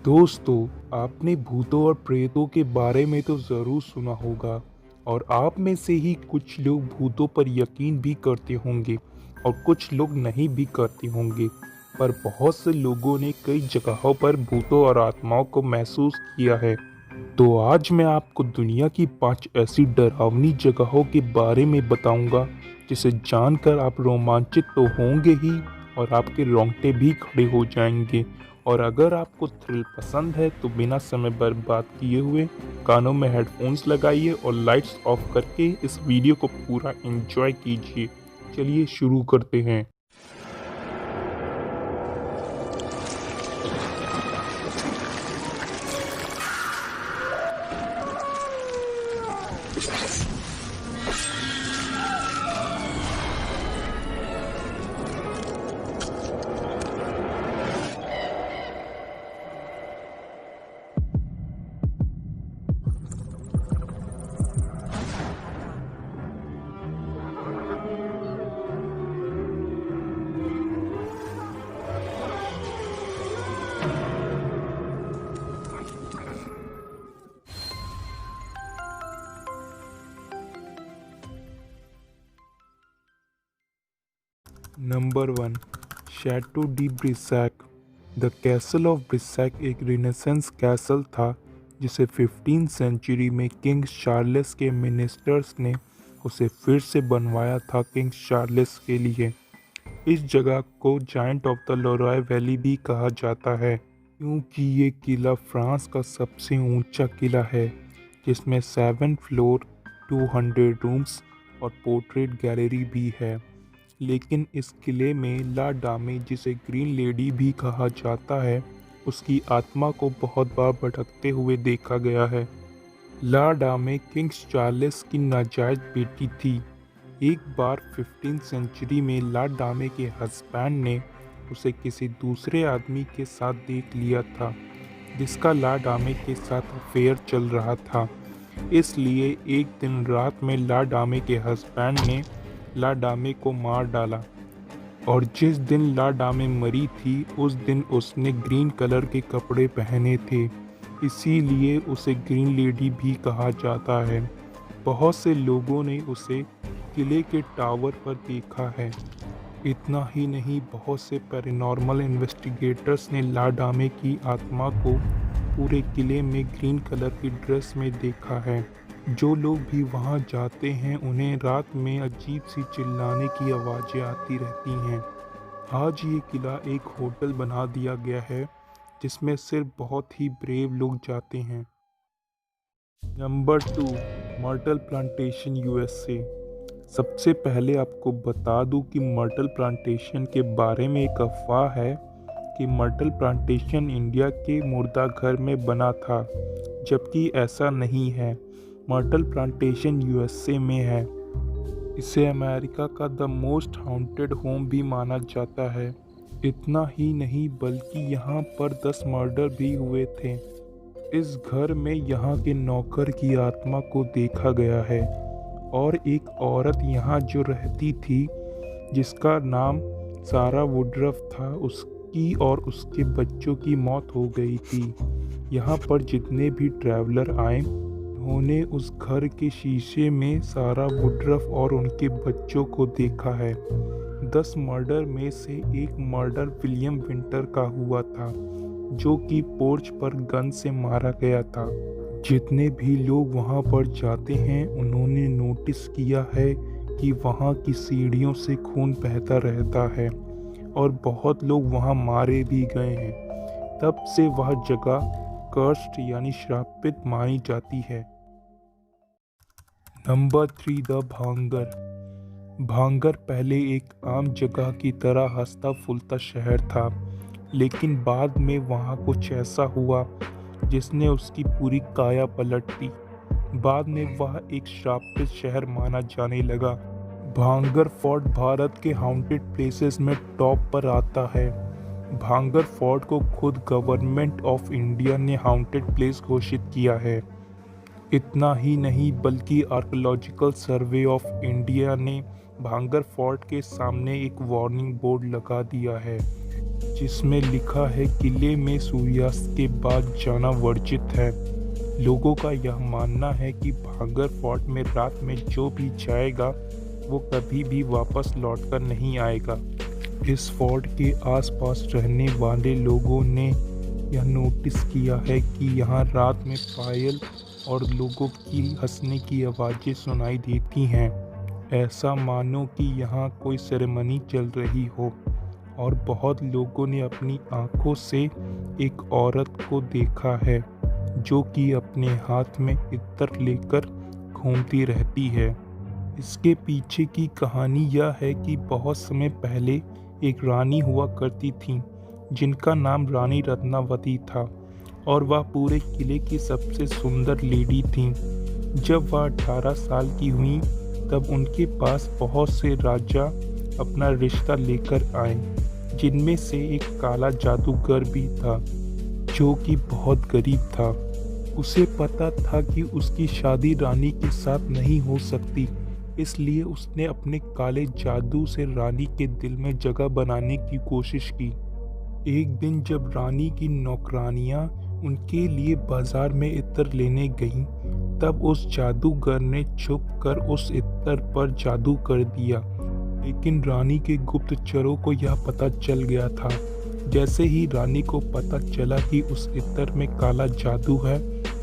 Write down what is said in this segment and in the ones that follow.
दोस्तों, आपने भूतों और प्रेतों के बारे में तो ज़रूर सुना होगा और आप में से ही कुछ लोग भूतों पर यकीन भी करते होंगे और कुछ लोग नहीं भी करते होंगे। पर बहुत से लोगों ने कई जगहों पर भूतों और आत्माओं को महसूस किया है। तो आज मैं आपको दुनिया की 5 ऐसी डरावनी जगहों के बारे में बताऊंगा जिसे जानकर आप रोमांचित तो होंगे ही और आपके रोंगटे भी खड़े हो जाएंगे। और अगर आपको थ्रिल पसंद है तो बिना समय बर्बाद किए हुए कानों में हेडफोन्स लगाइए और लाइट्स ऑफ करके इस वीडियो को पूरा एंजॉय कीजिए। चलिए शुरू करते हैं। Number 1, Chateau de Brissac. The castle of Brissac एक रिनेसेंस कैसल था जिसे 15th सेंचुरी में किंग चार्ल्स के मिनिस्टर्स ने उसे फिर से बनवाया था किंग चार्ल्स के लिए। इस जगह को जायंट ऑफ द लोराय वैली भी कहा जाता है क्योंकि ये किला फ्रांस का सबसे ऊंचा किला है जिसमें 7 फ्लोर, 200 रूम्स और पोर्ट्रेट गैलरी भी है। लेकिन इस किले में ला डामे, जिसे ग्रीन लेडी भी कहा जाता है, उसकी आत्मा को बहुत बार भटकते हुए देखा गया है। ला डामे किंग चार्ल्स की नाजायज बेटी थी। एक बार 15th सेंचुरी में ला डामे के हस्बैंड ने उसे किसी दूसरे आदमी के साथ देख लिया था जिसका ला डामे के साथ अफेयर चल रहा था। इसलिए एक दिन रात में ला डामे के हस्बैंड ने ला डामे को मार डाला और जिस दिन ला डामे मरी थी उस दिन उसने ग्रीन कलर के कपड़े पहने थे, इसीलिए उसे ग्रीन लेडी भी कहा जाता है। बहुत से लोगों ने उसे किले के टावर पर देखा है। इतना ही नहीं, बहुत से पैरानॉर्मल इन्वेस्टिगेटर्स ने ला डामे की आत्मा को पूरे किले में ग्रीन कलर की ड्रेस में देखा है। जो लोग भी वहां जाते हैं उन्हें रात में अजीब सी चिल्लाने की आवाज़ें आती रहती हैं। आज ये किला एक होटल बना दिया गया है जिसमें सिर्फ बहुत ही ब्रेव लोग जाते हैं। Number 2, myrtle plantation USA. सबसे पहले आपको बता दूं कि मर्टल प्लांटेशन के बारे में एक अफवाह है कि मर्टल प्लांटेशन इंडिया के मुर्दाघर में बना था, जबकि ऐसा नहीं है। मर्टल प्लांटेशन यूएसए में है। इसे अमेरिका का द मोस्ट हाउंटेड होम भी माना जाता है। इतना ही नहीं बल्कि यहाँ पर 10 मर्डर भी हुए थे। इस घर में यहाँ के नौकर की आत्मा को देखा गया है और एक औरत यहाँ जो रहती थी जिसका नाम सारा वुडरफ था, उसकी और उसके बच्चों की मौत हो गई थी। यहाँ पर जितने भी ट्रैवलर आए उन्होंने उस घर के शीशे में सारा वुडरफ और उनके बच्चों को देखा है। 10 मर्डर में से एक मर्डर विलियम विंटर का हुआ था जो कि पोर्च पर गन से मारा गया था। जितने भी लोग वहां पर जाते हैं उन्होंने नोटिस किया है कि वहां की सीढ़ियों से खून बहता रहता है और बहुत लोग वहां मारे भी गए हैं। तब से वह जगह कर्स्ड यानी श्रापित मानी जाती है। नंबर 3, द भांगर। भांगर पहले एक आम जगह की तरह हंसता फूलता शहर था, लेकिन बाद में वहाँ कुछ ऐसा हुआ जिसने उसकी पूरी काया पलट दी। बाद में वह एक श्रापित शहर माना जाने लगा। भांगर फोर्ट भारत के हाउंटेड प्लेसेस में टॉप पर आता है। भांगर फोर्ट को खुद गवर्नमेंट ऑफ इंडिया ने हाउंटेड प्लेस घोषित किया है। इतना ही नहीं बल्कि आर्कियोलॉजिकल सर्वे ऑफ इंडिया ने भांगर फोर्ट के सामने एक वार्निंग बोर्ड लगा दिया है जिसमें लिखा है किले में सूर्यास्त के बाद जाना वर्जित है। लोगों का यह मानना है कि भांगर फोर्ट में रात में जो भी जाएगा वो कभी भी वापस लौटकर नहीं आएगा। इस फोर्ट के आसपास रहने वाले लोगों ने यह नोटिस किया है कि यहाँ रात में पायल और लोगों की हंसने की आवाज़ें सुनाई देती हैं, ऐसा मानो कि यहाँ कोई सेरेमनी चल रही हो। और बहुत लोगों ने अपनी आंखों से एक औरत को देखा है जो कि अपने हाथ में इत्र लेकर घूमती रहती है। इसके पीछे की कहानी यह है कि बहुत समय पहले एक रानी हुआ करती थी जिनका नाम रानी रत्नावती था और वह पूरे किले की सबसे सुंदर लेडी थी। जब वह 18 साल की हुई तब उनके पास बहुत से राजा अपना रिश्ता लेकर आए, जिनमें से एक काला जादूगर भी था जो कि बहुत गरीब था। उसे पता था कि उसकी शादी रानी के साथ नहीं हो सकती, इसलिए उसने अपने काले जादू से रानी के दिल में जगह बनाने की कोशिश की। एक दिन जब रानी की नौकरानियां उनके लिए बाजार में इत्र लेने गईं, तब उस जादूगर ने छुप कर उस इत्र पर जादू कर दिया। लेकिन रानी के गुप्तचरों को यह पता चल गया था। जैसे ही रानी को पता चला कि उस इत्र में काला जादू है,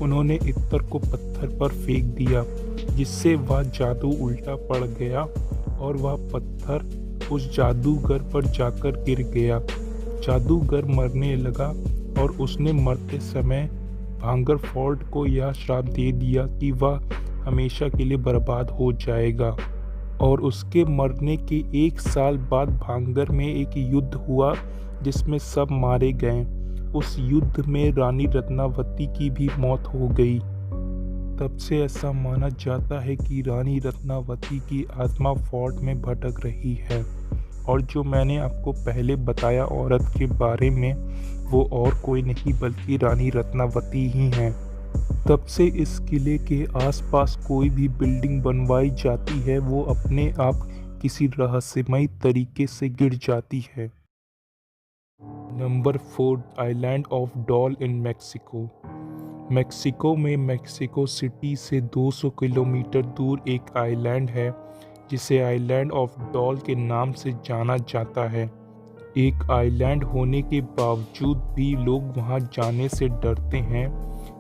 उन्होंने इत्र को पत्थर पर फेंक दिया, जिससे वह जादू उल्टा पड़ गया और वह पत्थर उस जादूगर पर जाकर गिर गया। जादूगर मरने लगा और उसने मरते समय भांगर फोर्ट को यह श्राप दे दिया कि वह हमेशा के लिए बर्बाद हो जाएगा। और उसके मरने के 1 साल बाद भांगर में एक युद्ध हुआ जिसमें सब मारे गए। उस युद्ध में रानी रत्नावती की भी मौत हो गई। तब से ऐसा माना जाता है कि रानी रत्नावती की आत्मा फोर्ट में भटक रही है और जो मैंने आपको पहले बताया औरत के बारे में, वो और कोई नहीं बल्कि रानी रत्नावती ही हैं। तब से इस किले के आसपास कोई भी बिल्डिंग बनवाई जाती है वो अपने आप किसी रहस्यमय तरीके से गिर जाती है। Number 4, island of doll in Mexico. Mexico में मेक्सिको सिटी से 200 किलोमीटर दूर एक आइलैंड है जिसे आइलैंड ऑफ डॉल के नाम से जाना जाता है। एक आइलैंड होने के बावजूद भी लोग वहां जाने से डरते हैं।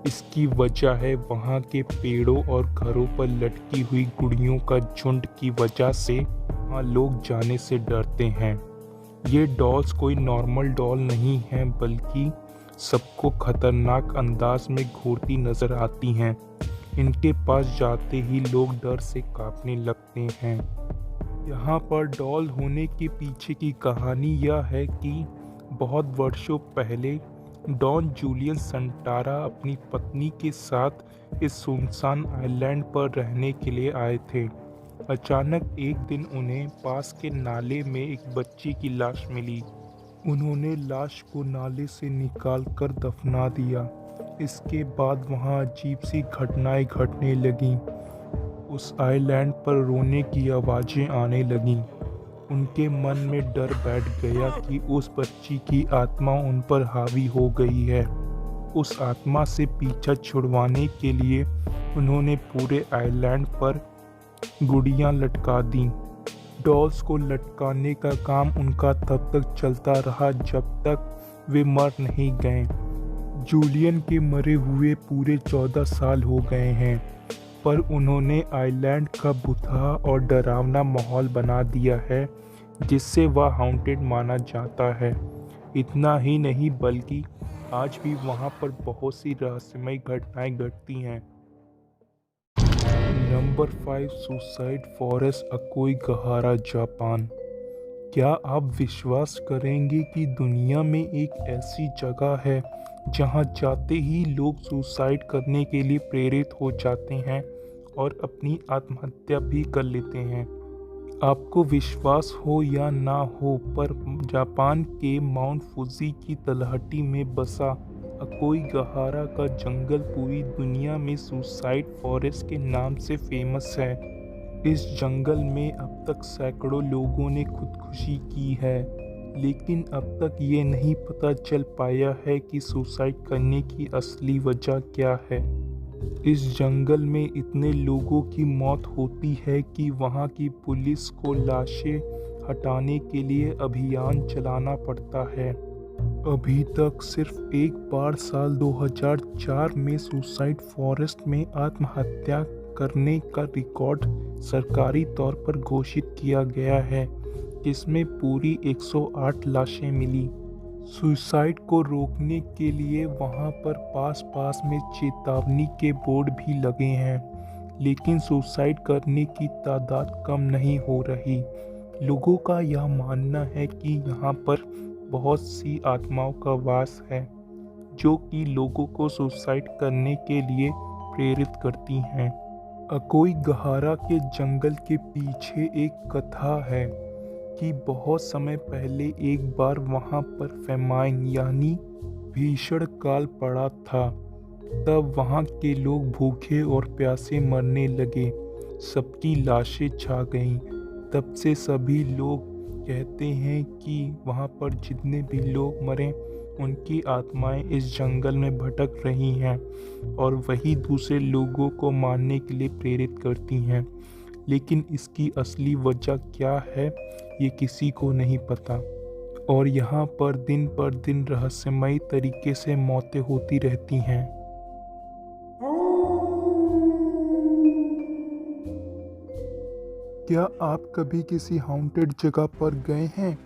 इसकी वजह है वहाँ के पेड़ों और घरों पर लटकी हुई गुड़ियों का झुंड की वजह से वहाँ लोग जाने से डरते हैं। ये डॉल्स कोई नॉर्मल डॉल नहीं हैं, बल्कि सबको खतरनाक अंदाज में घूरती नजर आती हैं। इनके पास जाते ही लोग डर से कांपने लगते हैं। यहाँ पर डॉल होने के पीछे की कहानी यह है कि बहुत वर्षों पहले डॉन जूलियन संटारा अपनी पत्नी के साथ इस सुनसान आइलैंड पर रहने के लिए आए थे। अचानक एक दिन उन्हें पास के नाले में एक बच्ची की लाश मिली। उन्होंने लाश को नाले से निकालकर दफना दिया। इसके बाद वहां अजीब सी घटनाएं घटने लगीं। उस आइलैंड पर रोने की आवाज़ें आने लगीं। उनके मन में डर बैठ गया कि उस बच्ची की आत्मा उन पर हावी हो गई है। उस आत्मा से पीछा छुड़वाने के लिए उन्होंने पूरे आइलैंड पर गुड़ियां लटका दीं। डॉल्स को लटकाने का काम उनका तब तक चलता रहा जब तक वे मर नहीं गए। जूलियन के मरे हुए पूरे 14 साल हो गए हैं, पर उन्होंने आइलैंड का भुतहा और डरावना माहौल बना दिया है जिससे वह हाउंटेड माना जाता है। इतना ही नहीं बल्कि आज भी वहाँ पर बहुत सी रहस्यमय घटनाएं घटती हैं। Number 5, suicide forest Aokigahara, Japan. क्या आप विश्वास करेंगे कि दुनिया में एक ऐसी जगह है जहां जाते ही लोग सुसाइड करने के लिए प्रेरित हो जाते हैं और अपनी आत्महत्या भी कर लेते हैं। आपको विश्वास हो या ना हो, पर जापान के माउंट फुजी की तलहटी में बसा अकोईगहारा का जंगल पूरी दुनिया में सुसाइड फॉरेस्ट के नाम से फेमस है। इस जंगल में अब तक सैकड़ों लोगों ने खुदकुशी की है। लेकिन अब तक ये नहीं पता चल पाया है कि सुसाइड करने की असली वजह क्या है। इस जंगल में इतने लोगों की मौत होती है कि वहाँ की पुलिस को लाशें हटाने के लिए अभियान चलाना पड़ता है। अभी तक सिर्फ एक बार साल 2004 में सुसाइड फॉरेस्ट में आत्महत्या करने का रिकॉर्ड सरकारी तौर पर घोषित किया गया है, जिसमें पूरी 108 लाशें मिली। सुसाइड को रोकने के लिए वहां पर पास में चेतावनी के बोर्ड भी लगे हैं, लेकिन सुसाइड करने की तादाद कम नहीं हो रही। लोगों का यह मानना है कि यहाँ पर बहुत सी आत्माओं का वास है, जो कि लोगों को सुसाइड करने के लिए प्रेरित करती हैं। अकोई गहारा के जंगल के पीछे एक कथा है कि बहुत समय पहले एक बार वहां पर फेमाइन यानी भीषण काल पड़ा था। तब वहां के लोग भूखे और प्यासे मरने लगे, सबकी लाशें छा गईं। तब से सभी लोग कहते हैं कि वहां पर जितने भी लोग मरे उनकी आत्माएं इस जंगल में भटक रही हैं और वही दूसरे लोगों को मारने के लिए प्रेरित करती हैं। लेकिन इसकी असली वजह क्या है ये किसी को नहीं पता, और यहाँ पर दिन रहस्यमयी तरीके से मौतें होती रहती हैं। क्या आप कभी किसी हॉन्टेड जगह पर गए हैं,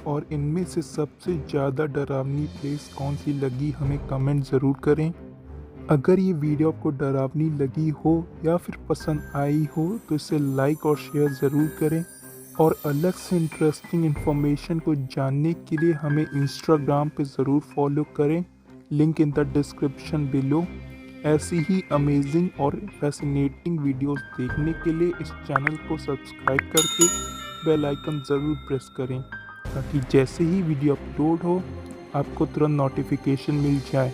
और इनमें से सबसे ज़्यादा डरावनी प्लेस कौन सी लगी हमें कमेंट ज़रूर करें। अगर ये वीडियो आपको डरावनी लगी हो या फिर पसंद आई हो तो इसे लाइक और शेयर ज़रूर करें, और अलग से इंटरेस्टिंग इन्फॉर्मेशन को जानने के लिए हमें इंस्टाग्राम पे ज़रूर फॉलो करें, link in the description below. ऐसी ही अमेजिंग और फैसिनेटिंग वीडियोस देखने के लिए इस चैनल को सब्सक्राइब करके बेल आइकन ज़रूर प्रेस करें, ताकि जैसे ही वीडियो अपलोड हो आपको तुरंत नोटिफिकेशन मिल जाए।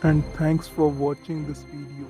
And thanks for watching this video.